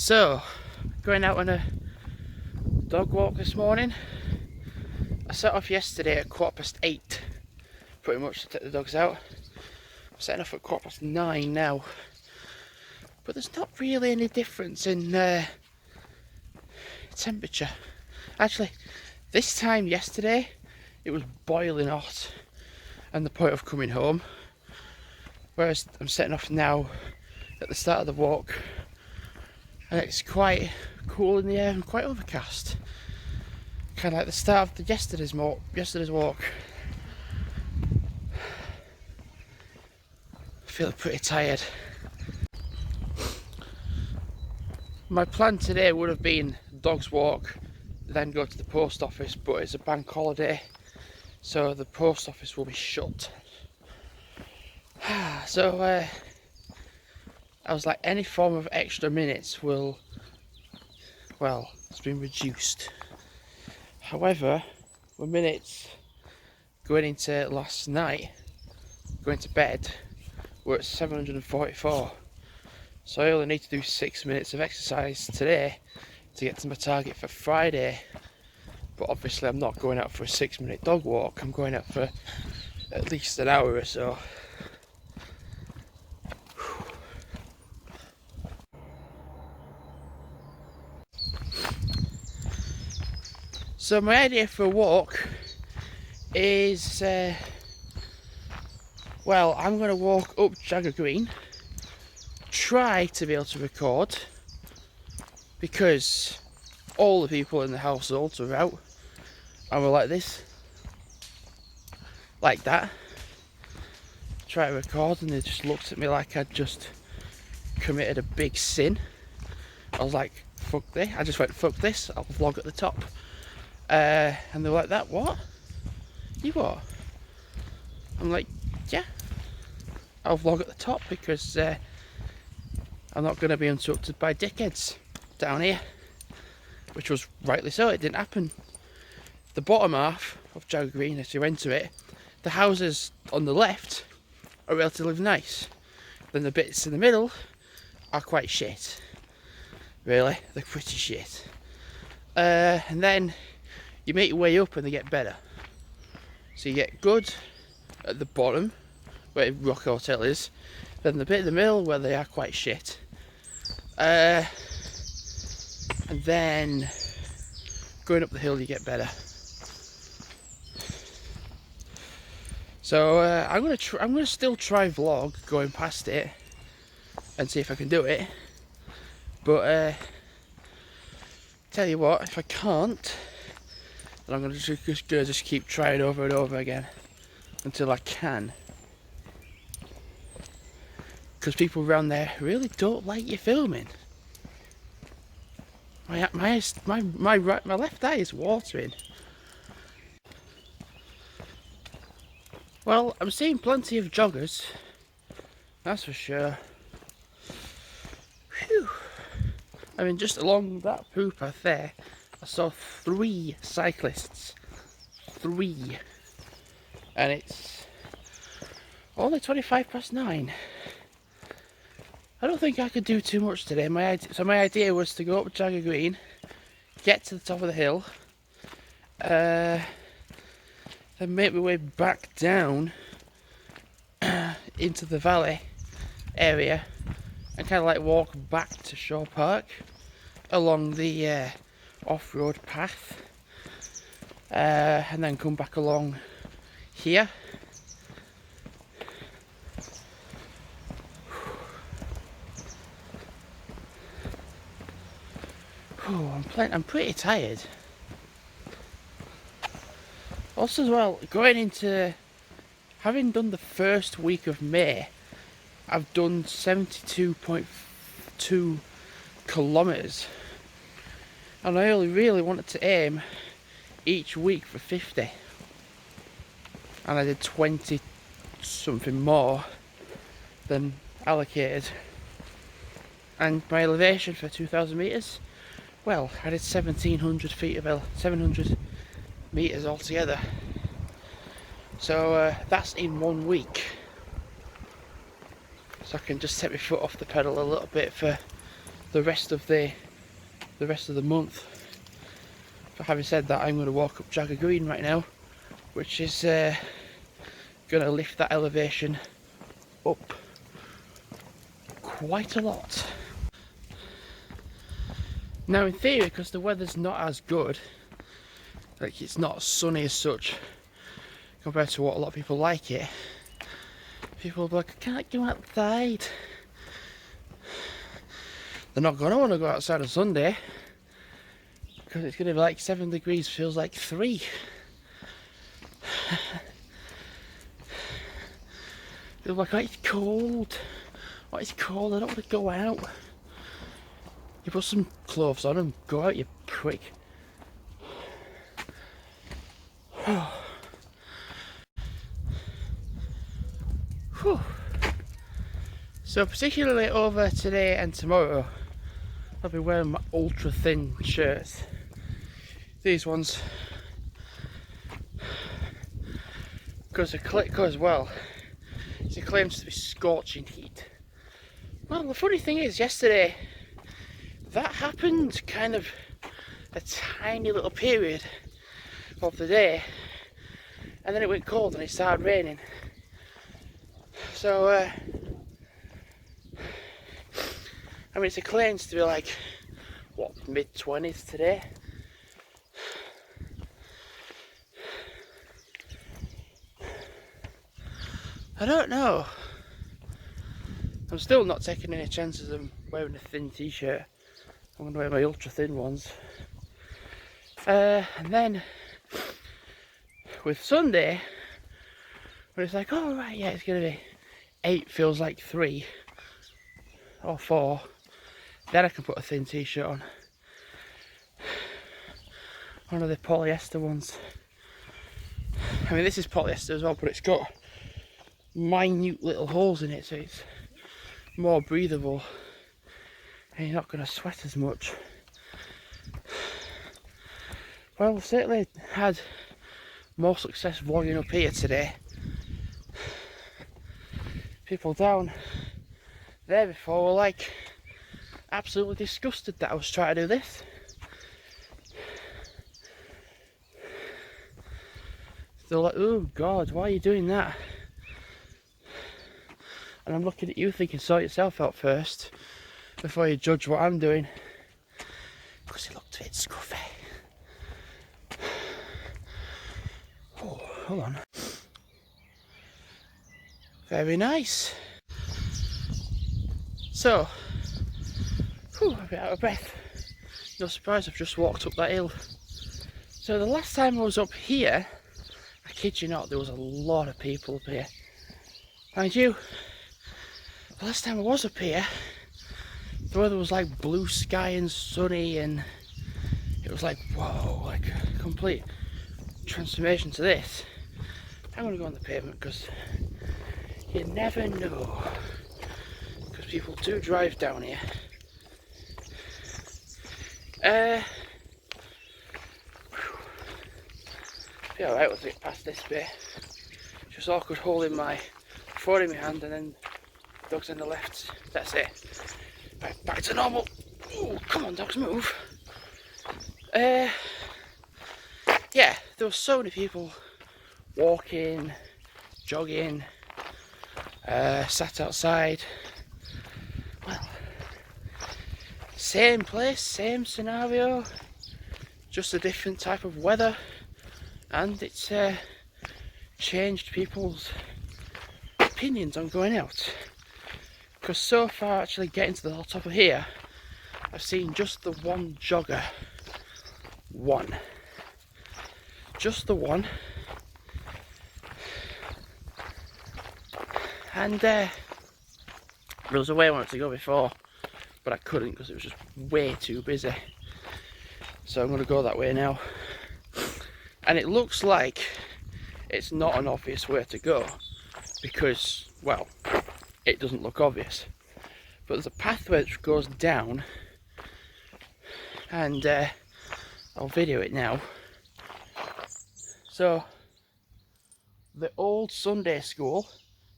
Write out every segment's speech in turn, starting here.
So, going out on a dog walk this morning. I set off yesterday at 8:15, pretty much to take the dogs out. I'm setting off at 9:15 now. But there's not really any difference in temperature. Actually, this time yesterday, it was boiling hot and the point of coming home. Whereas I'm setting off now at the start of the walk and it's quite cool in the air and quite overcast. Kind of like the start of yesterday's walk. I feel pretty tired. My plan today would have been dog's walk, then go to the post office, but it's a bank holiday, so the post office will be shut. So I was like, any form of extra minutes will, well, it's been reduced. However, the minutes going into last night, going to bed, were at 744. So I only need to do 6 minutes of exercise today to get to my target for Friday. But obviously I'm not going out for a 6-minute dog walk, I'm going out for at least an hour or so. So my idea for a walk is, well, I'm going to walk up Jagger Green, try to be able to record, because all the people in the household are out, and we're like this, like that, try to record, and they just looked at me like I'd just committed a big sin. I was like, fuck this, I just went, fuck this, I'll vlog at the top. And they're like, that what? You what? I'm like, yeah, I'll vlog at the top because I'm not going to be interrupted by dickheads down here. Which was rightly so, it didn't happen. The bottom half of Jagger Green, as you enter it, the houses on the left are relatively nice. Then the bits in the middle are quite shit. Really, they're pretty shit. And then you make your way up and they get better. So you get good at the bottom, where Rock Hotel is, then the bit in the middle where they are quite shit. And then going up the hill you get better. So I'm gonna still try vlog going past it and see if I can do it. But tell you what, if I can't, then I'm gonna just keep trying over and over again until I can. Because people around there really don't like you filming. My left eye is watering. Well, I'm seeing plenty of joggers, that's for sure. Whew. I mean, just along that poo path there, I saw 3 cyclists. 3. And it's only 9:25. I don't think I could do too much today. My idea was to go up Jagger Green, get to the top of the hill, then make my way back down into the valley area and kind of like walk back to Shaw Park along the off-road path, and then come back along here. Oh, I'm pretty tired. Also as well, going into, having done the first week of May, I've done 72.2 kilometres. And I only really wanted to aim each week for 50. And I did 20 something more than allocated. And my elevation for 2,000 metres, well, I did 1,700 feet of 700 metres altogether. So that's in 1 week. So I can just take my foot off the pedal a little bit for the rest of the month. But having said that, I'm going to walk up Jagger Green right now, which is going to lift that elevation up quite a lot. Now in theory, because the weather's not as good, like it's not sunny as such compared to what a lot of people like it, people will be like, I can't go outside. They're not going to want to go outside on Sunday because it's going to be like 7 degrees, feels like 3. They're like, oh, it's cold. Oh, it's cold, I don't want to go out. You put some clothes on and go out, you prick. So particularly over today and tomorrow, I'll be wearing my ultra thin shirts. These ones. Because as well, it claims to be scorching heat. Well, the funny thing is, yesterday, that happened kind of a tiny little period of the day, and then it went cold and it started raining. So, I mean, it claims to be like, what, mid-20s today? I don't know. I'm still not taking any chances of wearing a thin t-shirt. I'm going to wear my ultra thin ones. And then with Sunday, when it's like, oh right, yeah, it's going to be 8 feels like 3 or 4, then I can put a thin t-shirt on. One of the polyester ones. I mean, this is polyester as well, but it's got minute little holes in it, so it's more breathable and you're not going to sweat as much. Well, I've certainly had more success vlogging up here today. People down there before were like absolutely disgusted that I was trying to do this. They're like, oh God, why are you doing that? And I'm looking at you thinking, sort yourself out first before you judge what I'm doing. Because it looked a bit scruffy. Oh, hold on. Very nice. So, a bit out of breath. No surprise, I've just walked up that hill. So the last time I was up here, I kid you not, there was a lot of people up here. Mind you, the last time I was up here, the weather was like blue sky and sunny, and it was like, whoa, like a complete transformation to this. I'm going to go on the pavement because you never know, because people do drive down here. Be alright once we get past this bit. Just awkward holding my phone in my hand and then dogs on the left. That's it. Right, back to normal. Ooh, come on dogs, move. Yeah, there were so many people walking, jogging, sat outside. Well, same place, same scenario, just a different type of weather, and it's changed people's opinions on going out. Because so far, actually getting to the top of here, I've seen just the one jogger. One. Just the one. And there was a way I wanted to go before, but I couldn't because it was just way too busy. So I'm going to go that way now. And it looks like it's not an obvious way to go because, well, it doesn't look obvious. But there's a pathway which goes down, and I'll video it now. So, the old Sunday school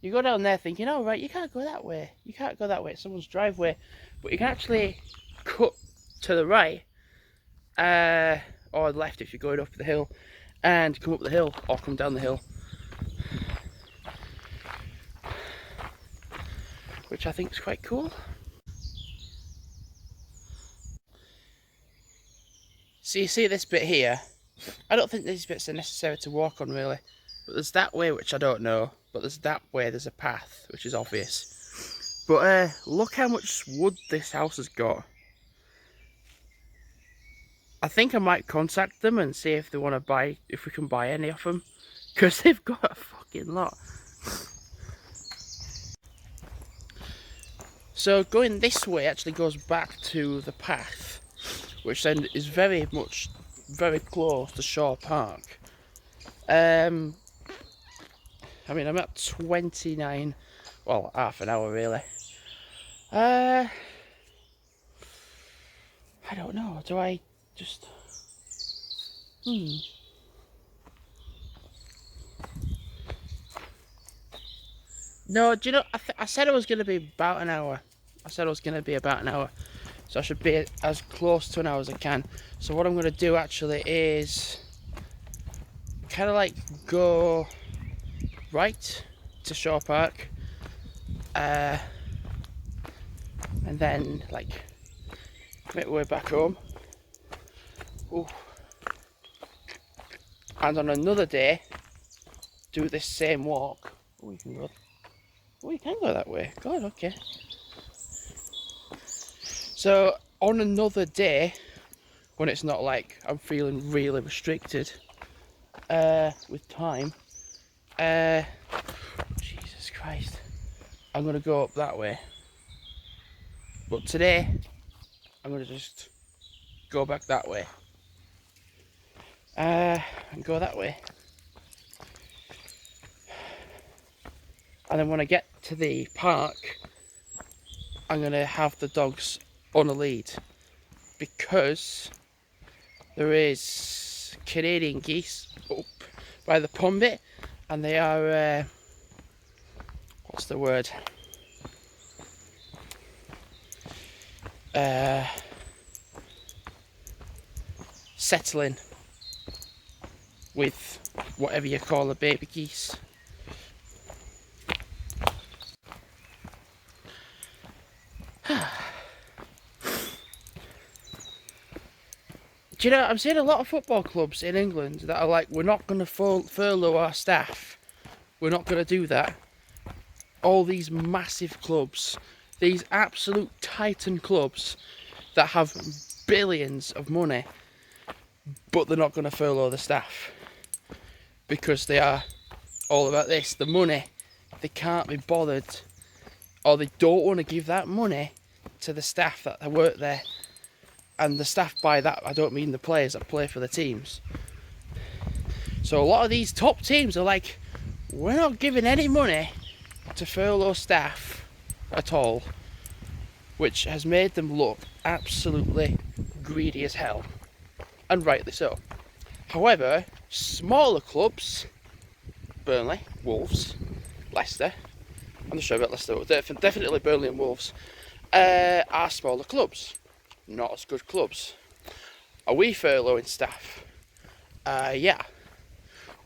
You go down there thinking, oh right, you can't go that way. You can't go that way. It's someone's driveway. But you can actually cut to the right, or left if you're going up the hill, and come up the hill or come down the hill. Which I think is quite cool. So you see this bit here, I don't think these bits are necessary to walk on really, but there's that way which I don't know, but there's that way, there's a path which is obvious. But look how much wood this house has got. I think I might contact them and see if they want to buy, if we can buy any of them, because they've got a fucking lot. So going this way actually goes back to the path, which then is very close to Shaw Park. I mean, I'm at 29, well, half an hour really. I don't know, do I just... No, do you know, I said it was going to be about an hour. I said it was going to be about an hour. So I should be as close to an hour as I can. So what I'm going to do actually is kind of like go right to Shaw Park. And then like make my way back home. Ooh. And on another day, do this same walk. Oh, you can go. Oh, you can go that way. God, okay. So on another day, when it's not like I'm feeling really restricted with time, Jesus Christ, I'm gonna go up that way. But today, I'm gonna just go back that way. And go that way. And then when I get to the park, I'm going to have the dogs on a lead, because there is Canadian geese up by the pond bit, and they are, what's the word? Settling with whatever you call the baby geese. Do you know, I'm seeing a lot of football clubs in England that are like, we're not going to furlough our staff. We're not going to do that. All these massive clubs, these absolute titan clubs that have billions of money, but they're not going to furlough the staff. Because they are all about this, the money. They can't be bothered, or they don't want to give that money to the staff that work there. And the staff, by that I don't mean the players that play for the teams. So a lot of these top teams are like, we're not giving any money to furlough staff at all, which has made them look absolutely greedy as hell, and rightly so. However, smaller clubs, Burnley, Wolves, Leicester, I'm not sure about Leicester, but definitely Burnley and Wolves, are smaller clubs, not as good clubs. Are we furloughing staff? Yeah.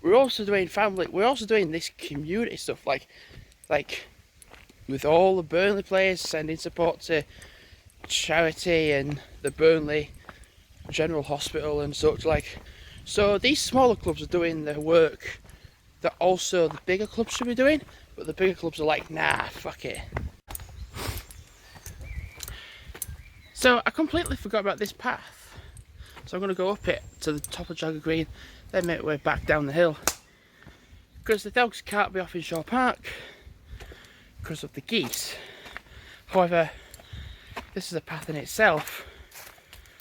We're also doing this community stuff, like with all the Burnley players sending support to charity and the Burnley General Hospital and such like. So these smaller clubs are doing the work that also the bigger clubs should be doing, but the bigger clubs are like, nah, fuck it. So I completely forgot about this path. So I'm going to go up it to the top of Jagger Green, then make my way back down the hill. Because the dogs can't be off in Shaw Park because of the geese. However, this is a path in itself,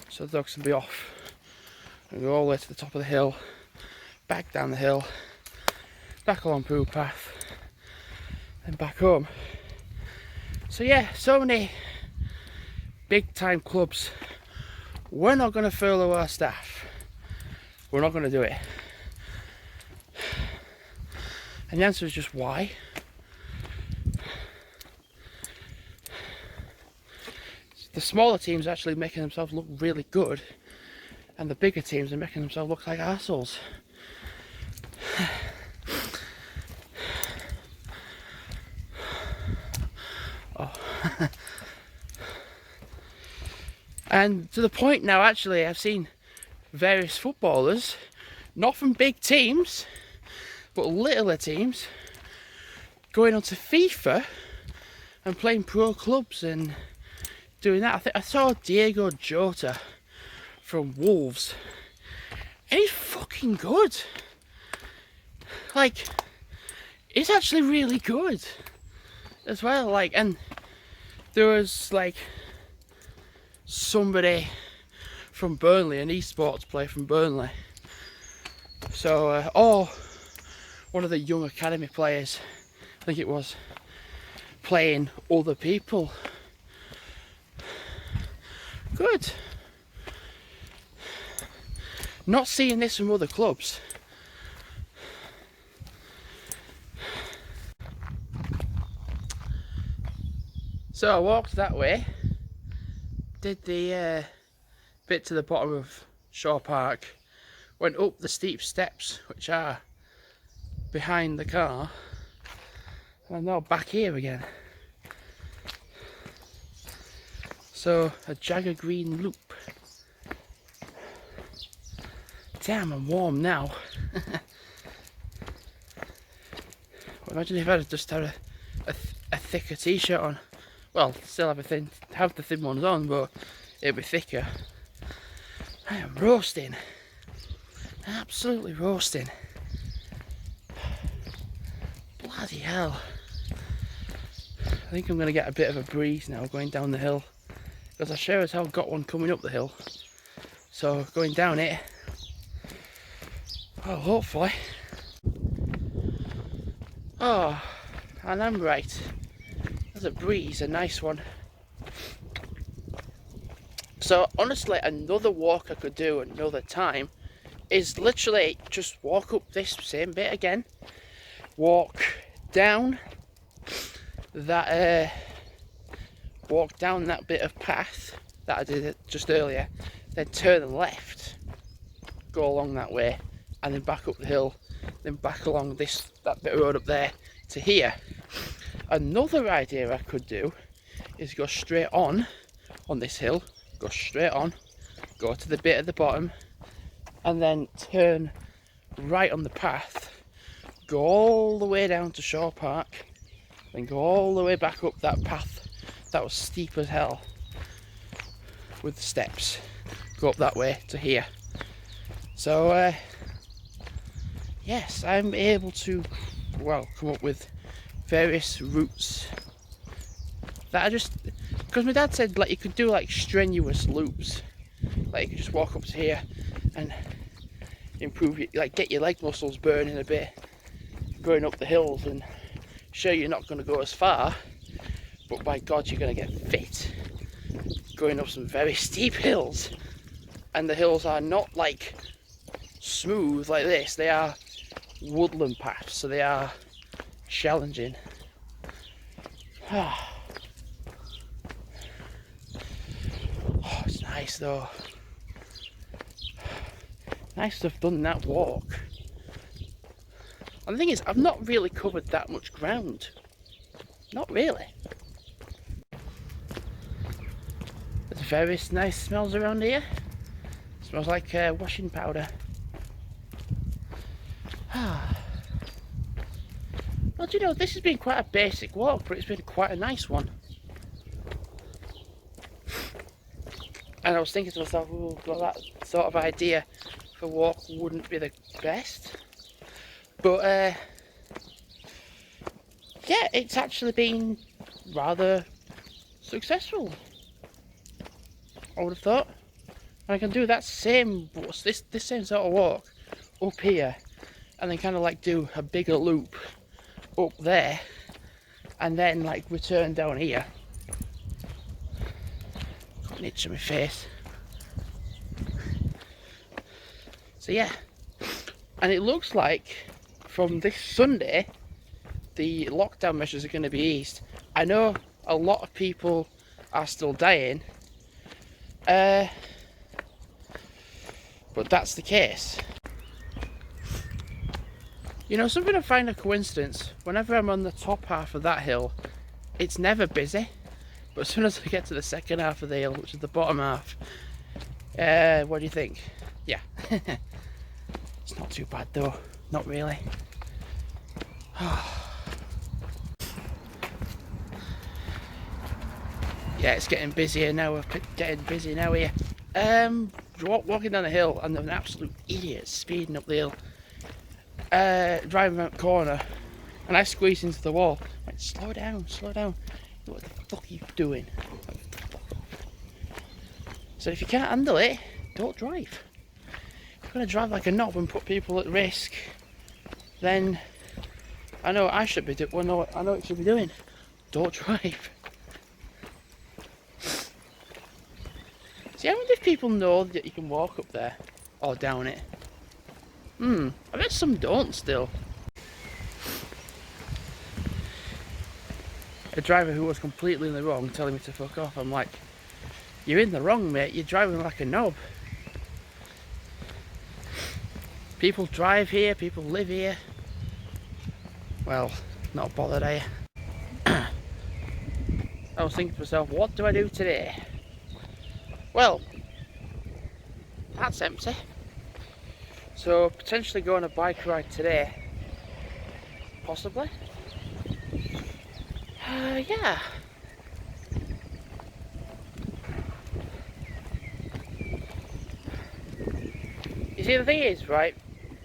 so the dogs can be off. And go all the way to the top of the hill, back down the hill, back along Poo Path, then back home. So yeah, so many big time clubs. We're not going to furlough our staff. We're not going to do it. And the answer is just why? the smaller teams are actually making themselves look really good, and the bigger teams are making themselves look like arseholes. Oh. And to the point now, actually, I've seen various footballers, not from big teams, but littler teams, going onto FIFA and playing pro clubs and doing that. I think I saw Diego Jota from Wolves, and he's fucking good. Like, he's actually really good as well. Like, and there was like somebody from Burnley, an esports player from Burnley. So, or one of the young academy players, I think it was, playing other people. Good. Not seeing this from other clubs. So I walked that way, did the bit to the bottom of Shaw Park, went up the steep steps which are behind the car, and I'm now back here again. So a Jagger Green loop. Damn, I'm warm now. Imagine if I had just had a thicker t-shirt on. Well, still have the thin ones on, but it'll be thicker. I am roasting. Absolutely roasting. Bloody hell. I think I'm going to get a bit of a breeze now going down the hill, because I sure as hell got one coming up the hill. So going down it, oh, hopefully. Oh, and I'm right. There's a breeze, a nice one. So honestly, another walk I could do another time is literally just walk up this same bit again, walk down that bit of path that I did just earlier, then turn left, go along that way, and then back up the hill, then back along that bit of road up there to here. Another idea I could do is go straight on this hill, go straight on, go to the bit at the bottom, and then turn right on the path, go all the way down to Shaw Park, then go all the way back up that path that was steep as hell with the steps, go up that way to here. So yes, I'm able to, well, come up with various routes that I just, because my dad said like you could do like strenuous loops, like you could just walk up to here and improve, like get your leg muscles burning a bit going up the hills, and sure you're not going to go as far, but by God you're going to get fit going up some very steep hills. And the hills are not like smooth like this, they are woodland paths, so they are challenging. Oh, it's nice though. Nice to have done that walk. And the thing is, I've not really covered that much ground. Not really. There's various nice smells around here. Smells like washing powder. Well, do you know, this has been quite a basic walk, but it's been quite a nice one. And I was thinking to myself, oh, well, that sort of idea for a walk wouldn't be the best. But, yeah, it's actually been rather successful, I would have thought. And I can do that same, this same sort of walk up here, and then kind of like do a bigger loop up there, and then like return down here. Got an itch on my face. So yeah, and it looks like from this Sunday the lockdown measures are going to be eased. I know a lot of people are still dying But that's the case. You know, something I find a coincidence, whenever I'm on the top half of that hill, it's never busy. But as soon as I get to the second half of the hill, which is the bottom half, what do you think? Yeah. It's not too bad though, not really. Yeah, it's getting busier now. We're getting busy now here. Walking down the hill, and an absolute idiot speeding up the hill. Driving around the corner, and I squeezed into the wall. I went, slow down, slow down. What the fuck are you doing? So if you can't handle it, don't drive. If you're gonna drive like a knob and put people at risk, then I know what I should be doing. Well, no, I know what you should be doing. Don't drive. See, I wonder if people know that you can walk up there or down it. I bet some don't still. A driver who was completely in the wrong telling me to fuck off. I'm like, you're in the wrong, mate. You're driving like a knob. People drive here, people live here. Well, not bothered, are you? I was thinking to myself, what do I do today? Well, that's empty. So potentially go on a bike ride today. Possibly. Yeah. You see, the thing is, right,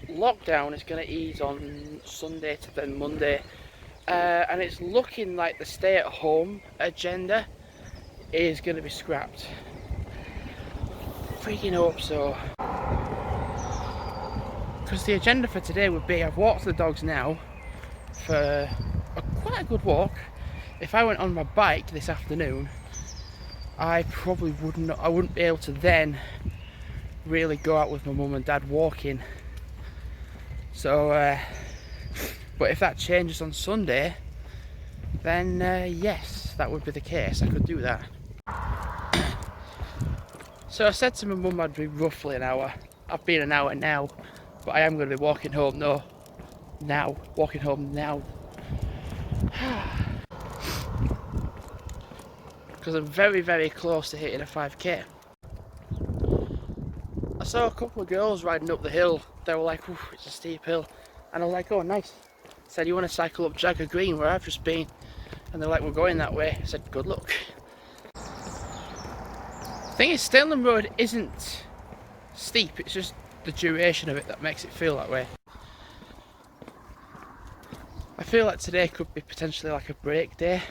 lockdown is going to ease on Sunday to then Monday, and it's looking like the stay-at-home agenda is going to be scrapped. Freaking hope so. Because the agenda for today would be, I've walked the dogs now for quite a good walk. If I went on my bike this afternoon, I probably wouldn't be able to then really go out with my mum and dad walking. So, but if that changes on Sunday, then yes, that would be the case. I could do that. So I said to my mum I'd be roughly an hour. I've been an hour now, but I am going to be walking home. No, now. Walking home now. Because I'm very, very close to hitting a 5k. I saw a couple of girls riding up the hill. They were like, oof, it's a steep hill. And I was like, oh, nice. I said, you want to cycle up Jagger Green where I've just been? And they're like, we're going that way. I said, good luck. The thing is, Stainland Road isn't steep, it's just the duration of it that makes it feel that way. I feel like today could be potentially like a break day.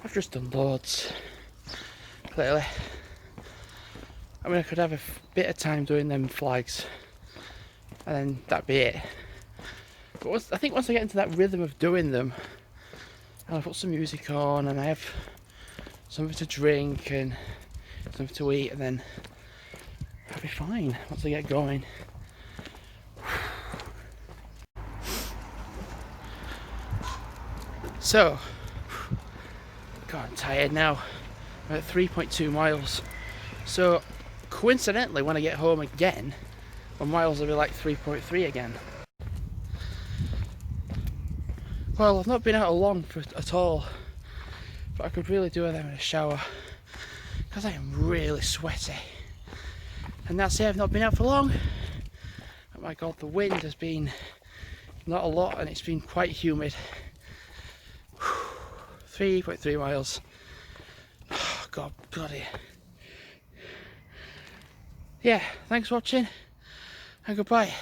I've just done loads, clearly. I mean, I could have a bit of time doing them flags, and then that'd be it. But I think once I get into that rhythm of doing them, and I put some music on, and I have something to drink and something to eat, and then I'll be fine once I get going. So, God, I'm tired now. I'm at 3.2 miles. So, coincidentally, when I get home again, my miles will be like 3.3 again. Well, I've not been out long at all, but I could really do with having a shower because I am really sweaty. And that's it, I've not been out for long. Oh my God, the wind has been not a lot and it's been quite humid. 3.3 miles. Oh, God, bloody. Yeah, thanks for watching and goodbye.